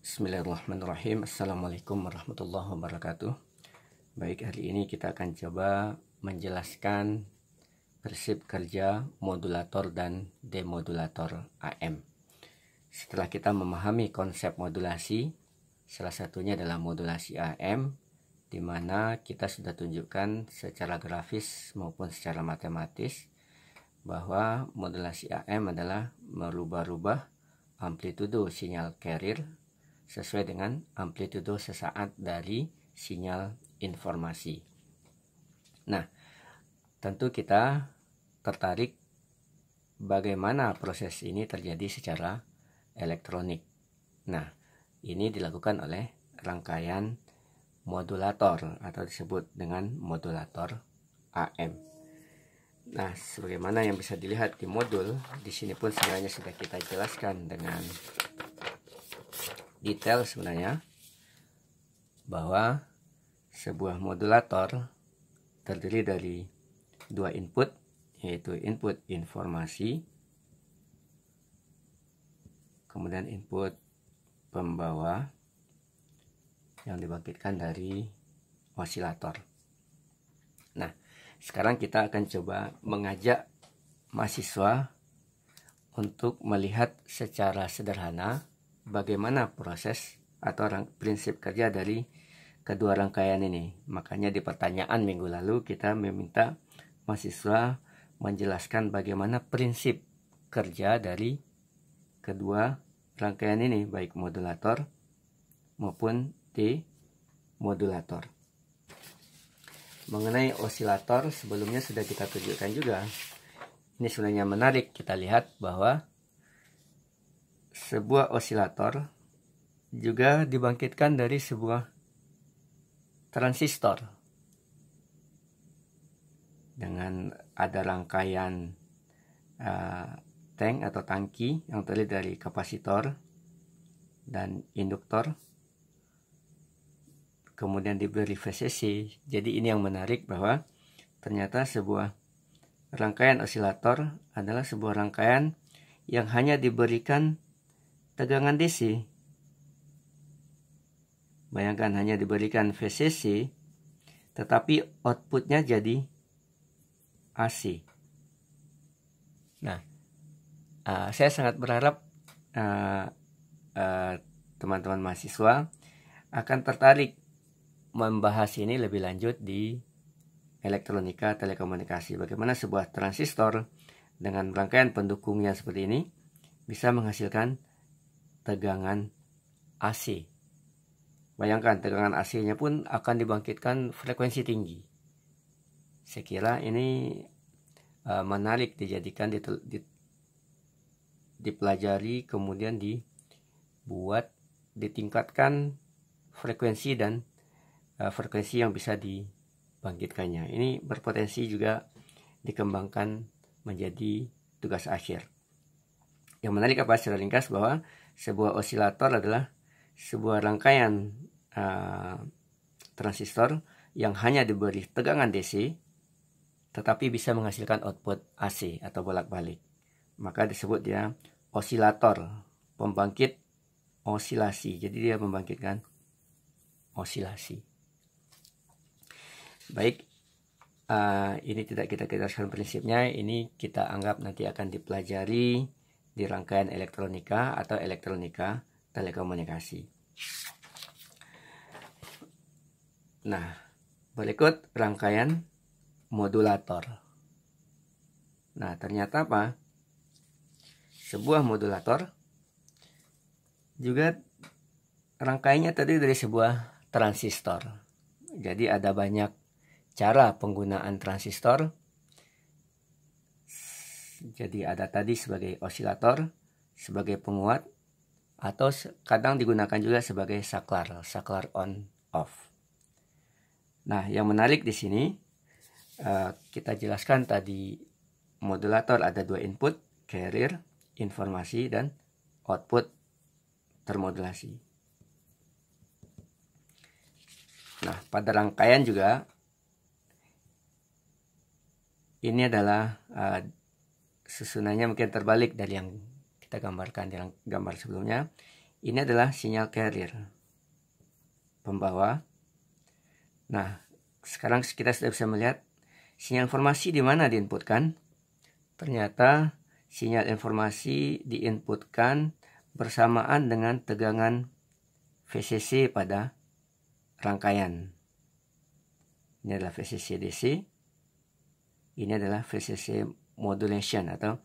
Bismillahirrahmanirrahim. Assalamualaikum warahmatullahi wabarakatuh. Baik, hari ini kita akan coba menjelaskan prinsip kerja modulator dan demodulator AM. Setelah kita memahami konsep modulasi, salah satunya adalah modulasi AM, di mana kita sudah tunjukkan secara grafis maupun secara matematis bahwa modulasi AM adalah merubah-rubah amplitudo sinyal carrier sesuai dengan amplitudo sesaat dari sinyal informasi. Nah, tentu kita tertarik bagaimana proses ini terjadi secara elektronik. Nah, ini dilakukan oleh rangkaian modulator atau disebut dengan modulator AM. Nah, sebagaimana yang bisa dilihat di modul, di sini pun sebenarnya sudah kita jelaskan dengan detail sebenarnya bahwa sebuah modulator terdiri dari dua input, yaitu input informasi, kemudian input pembawa yang dibangkitkan dari osilator. Nah, sekarang kita akan coba mengajak mahasiswa untuk melihat secara sederhana bagaimana proses atau prinsip kerja dari kedua rangkaian ini. Makanya di pertanyaan minggu lalu kita meminta mahasiswa menjelaskan bagaimana prinsip kerja dari kedua rangkaian ini, baik modulator maupun demodulator. Mengenai osilator sebelumnya sudah kita tunjukkan juga. Ini sebenarnya menarik, kita lihat bahwa sebuah osilator juga dibangkitkan dari sebuah transistor dengan ada rangkaian tank atau tangki yang terdiri dari kapasitor dan induktor, kemudian diberi VCC. Jadi ini yang menarik, bahwa ternyata sebuah rangkaian osilator adalah sebuah rangkaian yang hanya diberikan tegangan DC. Bayangkan, hanya diberikan VCC tetapi outputnya jadi AC. Nah, saya sangat berharap teman-teman mahasiswa akan tertarik membahas ini lebih lanjut di elektronika telekomunikasi. Bagaimana sebuah transistor dengan rangkaian pendukungnya seperti ini bisa menghasilkan tegangan AC. Bayangkan, tegangan AC-nya pun akan dibangkitkan frekuensi tinggi. Saya kira ini menarik dijadikan dipelajari, kemudian ditingkatkan frekuensi dan frekuensi yang bisa dibangkitkannya. Ini berpotensi juga dikembangkan menjadi tugas akhir. Yang menarik apa, secara ringkas, bahwa sebuah osilator adalah sebuah rangkaian transistor yang hanya diberi tegangan DC tetapi bisa menghasilkan output AC atau bolak-balik. Maka disebut dia osilator, pembangkit osilasi. Jadi dia membangkitkan osilasi. Baik, ini tidak kita jelaskan prinsipnya. Ini kita anggap nanti akan dipelajari di rangkaian elektronika atau elektronika telekomunikasi. Nah, berikut rangkaian modulator. Nah, ternyata apa? Sebuah modulator juga rangkaiannya tadi dari sebuah transistor. Jadi ada banyak cara penggunaan transistor. Jadi ada tadi sebagai osilator, sebagai penguat, atau kadang digunakan juga sebagai saklar on off. Nah, yang menarik di sini kita jelaskan tadi modulator ada dua input, carrier, informasi, dan output termodulasi. Nah, pada rangkaian juga ini adalah susunannya mungkin terbalik dari yang kita gambarkan di gambar sebelumnya. Ini adalah sinyal carrier, pembawa. Nah, sekarang kita sudah bisa melihat sinyal informasi di mana diinputkan. Ternyata sinyal informasi diinputkan bersamaan dengan tegangan VCC pada rangkaian. Ini adalah VCC DC. Ini adalah VCC modulation atau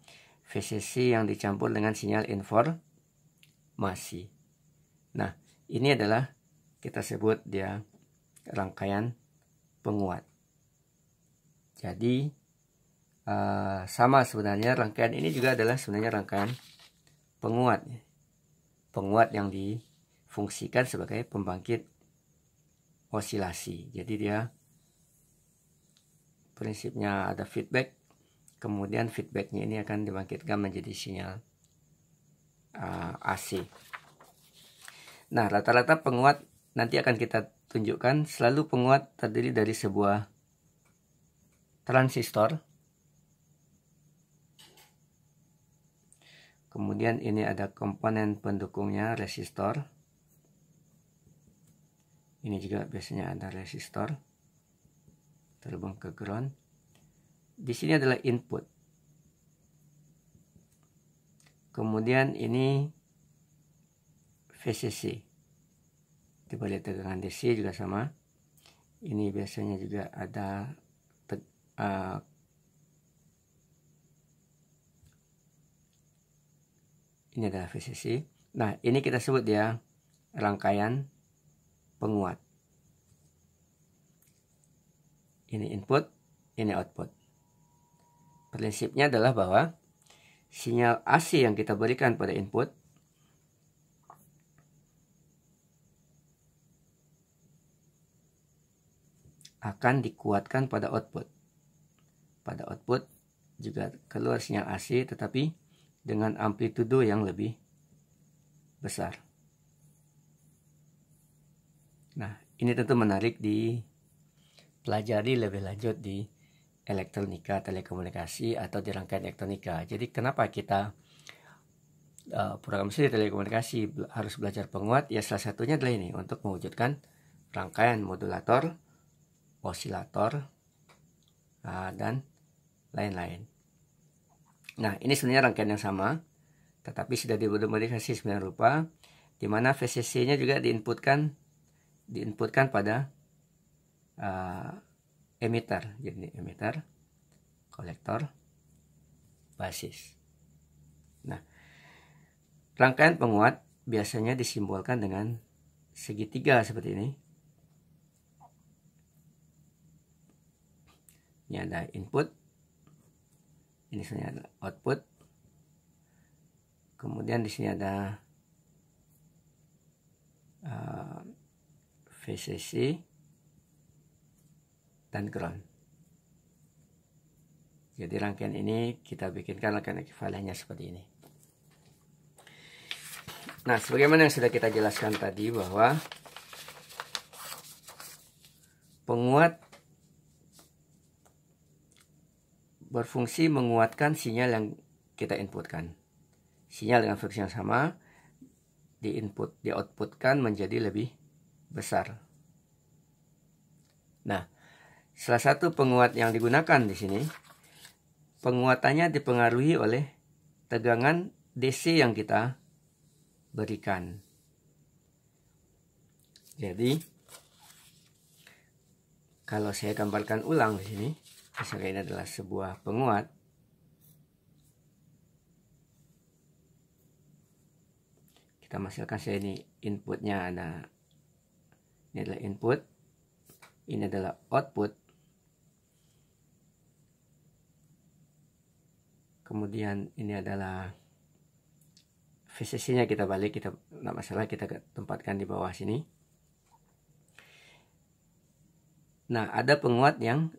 VCC yang dicampur dengan sinyal informasi. Nah, ini adalah kita sebut dia rangkaian penguat. Jadi sama sebenarnya rangkaian ini juga adalah sebenarnya rangkaian penguat. Penguat yang difungsikan sebagai pembangkit osilasi. Jadi dia prinsipnya ada feedback, kemudian feedbacknya ini akan dibangkitkan menjadi sinyal AC. Nah, rata-rata penguat nanti akan kita tunjukkan selalu penguat terdiri dari sebuah transistor. Kemudian ini ada komponen pendukungnya, resistor. Ini juga biasanya ada resistor terhubung ke ground. Di sini adalah input. Kemudian ini VCC. Coba lihat tegangan DC juga sama. Ini biasanya juga ada ini adalah VCC. Nah, ini kita sebut dia rangkaian penguat. Ini input, ini output. Prinsipnya adalah bahwa sinyal AC yang kita berikan pada input akan dikuatkan pada output. Pada output juga keluar sinyal AC tetapi dengan amplitudo yang lebih besar. Nah, ini tentu menarik dipelajari lebih lanjut di elektronika telekomunikasi atau di rangkaian elektronika. Jadi kenapa kita program studi telekomunikasi harus belajar penguat? Ya salah satunya adalah ini, untuk mewujudkan rangkaian modulator, osilator, dan lain-lain. Nah, ini sebenarnya rangkaian yang sama, tetapi sudah dimodifikasi sembilan rupa, di mana VCC-nya juga diinputkan pada emitter. Jadi emitter, kolektor, basis. Nah, rangkaian penguat biasanya disimbolkan dengan segitiga seperti ini. Ini ada input, ini sebenarnya ada output, kemudian di sini ada VCC dan ground. Jadi rangkaian ini kita bikinkan rangkaian ekuivalennya seperti ini. Nah, sebagaimana yang sudah kita jelaskan tadi bahwa penguat berfungsi menguatkan sinyal yang kita inputkan. Sinyal dengan fungsi yang sama dioutputkan menjadi lebih besar. Nah, salah satu penguat yang digunakan di sini, penguatannya dipengaruhi oleh tegangan DC yang kita berikan. Jadi, kalau saya gambarkan ulang di sini, misalnya ini adalah sebuah penguat. Kita masukkan saya ini inputnya ada. Ini adalah input. Ini adalah output. Kemudian ini adalah VCC-nya kita balik, kita nggak masalah, kita tempatkan di bawah sini. Nah, ada penguat yang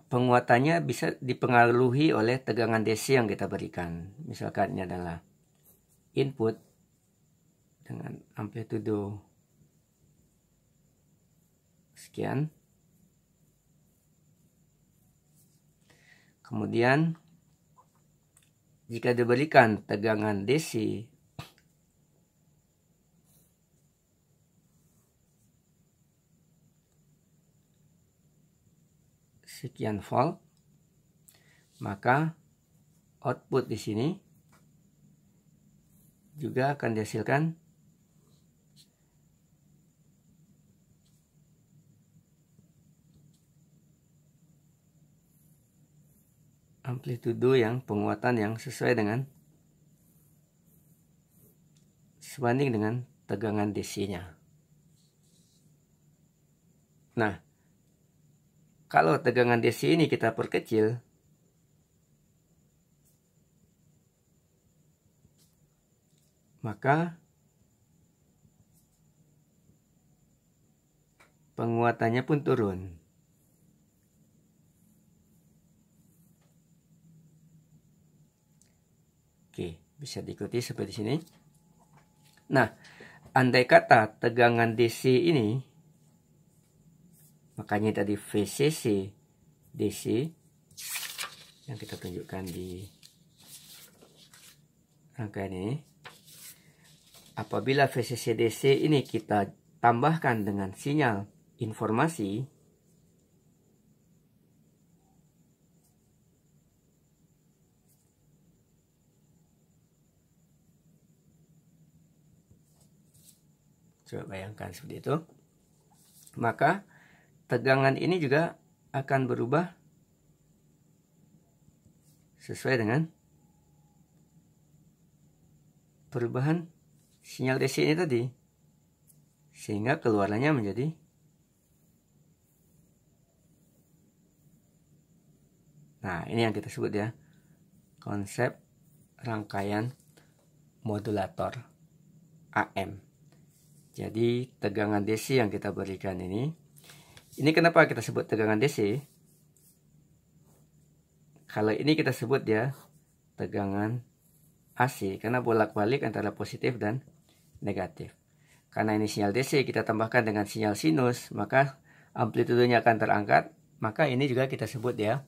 penguatannya bisa dipengaruhi oleh tegangan DC yang kita berikan. Misalkan ini adalah input dengan amplitudo sekian. Kemudian jika diberikan tegangan DC sekian volt, maka output di sini juga akan dihasilkan amplitudo yang penguatan yang sesuai dengan sebanding dengan tegangan DC-nya. Nah, kalau tegangan DC ini kita perkecil, maka penguatannya pun turun. Oke, bisa diikuti seperti sini. Nah, andai kata tegangan DC ini, makanya tadi VCC DC yang kita tunjukkan di rangkaian ini, apabila VCC DC ini kita tambahkan dengan sinyal informasi, coba bayangkan seperti itu, maka tegangan ini juga akan berubah sesuai dengan perubahan sinyal DC ini tadi, sehingga keluarannya menjadi ini yang kita sebut ya, konsep rangkaian modulator AM. Jadi tegangan DC yang kita berikan ini kenapa kita sebut tegangan DC? Kalau ini kita sebut ya tegangan AC, karena bolak-balik antara positif dan negatif. Karena ini sinyal DC kita tambahkan dengan sinyal sinus, maka amplitudenya akan terangkat, maka ini juga kita sebut ya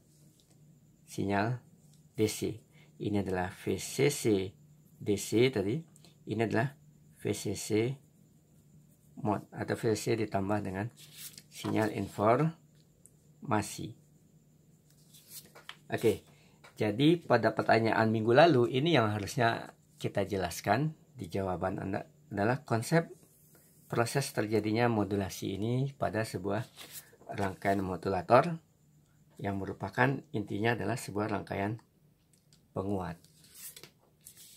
sinyal DC. Ini adalah VCC DC tadi, ini adalah VCC mod atau VCC ditambah dengan sinyal informasi. Oke, jadi pada pertanyaan minggu lalu ini yang harusnya kita jelaskan di jawaban Anda adalah konsep proses terjadinya modulasi ini pada sebuah rangkaian modulator yang merupakan intinya adalah sebuah rangkaian penguat.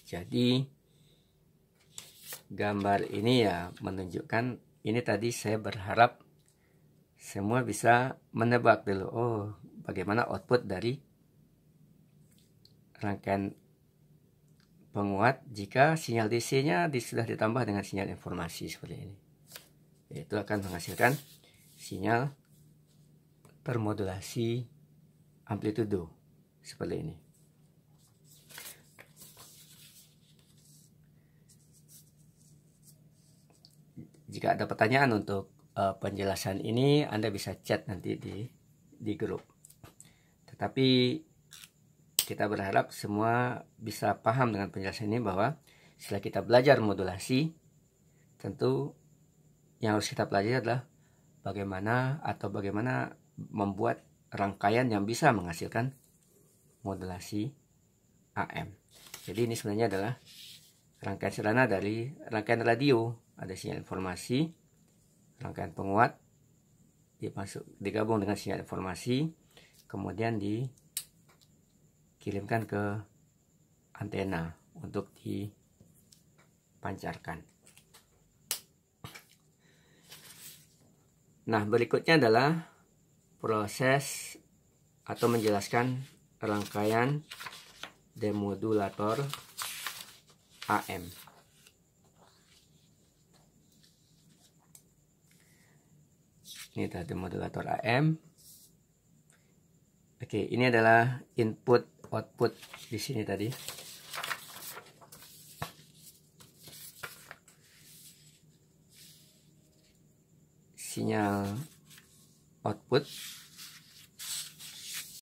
Jadi gambar ini ya menunjukkan, ini tadi saya berharap semua bisa menebak dulu, oh bagaimana output dari rangkaian penguat jika sinyal DC-nya sudah ditambah dengan sinyal informasi seperti ini. Itu akan menghasilkan sinyal termodulasi amplitudo seperti ini. Jika ada pertanyaan untuk penjelasan ini, Anda bisa chat nanti di grup. Tetapi kita berharap semua bisa paham dengan penjelasan ini, bahwa setelah kita belajar modulasi, tentu yang harus kita pelajari adalah bagaimana membuat rangkaian yang bisa menghasilkan modulasi AM. Jadi ini sebenarnya adalah rangkaian sederhana dari rangkaian radio. Ada sinyal informasi, rangkaian penguat digabung dengan sinyal informasi, kemudian dikirimkan ke antena untuk dipancarkan. Nah, berikutnya adalah proses atau menjelaskan rangkaian demodulator AM. Ini adalah demodulator AM. Oke, ini adalah input output di sini tadi. Sinyal output